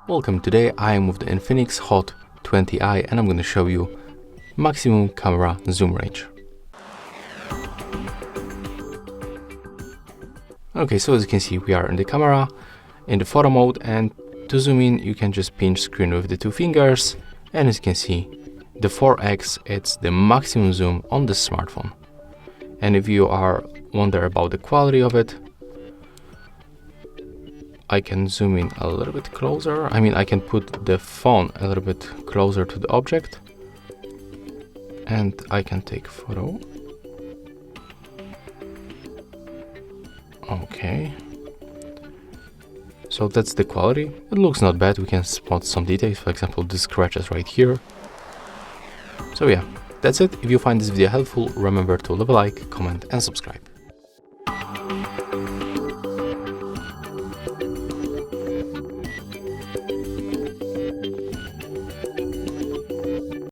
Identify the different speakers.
Speaker 1: Welcome. Today I am with the INFINIX Hot 20i and I'm going to show you maximum camera zoom range. Okay, so as you can see, we are in the camera, in the photo mode, and to zoom in you can just pinch screen with the two fingers, and as you can see, the 4x, it's the maximum zoom on the smartphone. And if you are wonder about the quality of it, I can zoom in a little bit closer. I can put the phone a little bit closer to the object and I can take a photo. Okay. So that's the quality. It looks not bad. We can spot some details, for example, the scratches right here. So yeah, that's it. If you find this video helpful, remember to leave a like, comment and subscribe.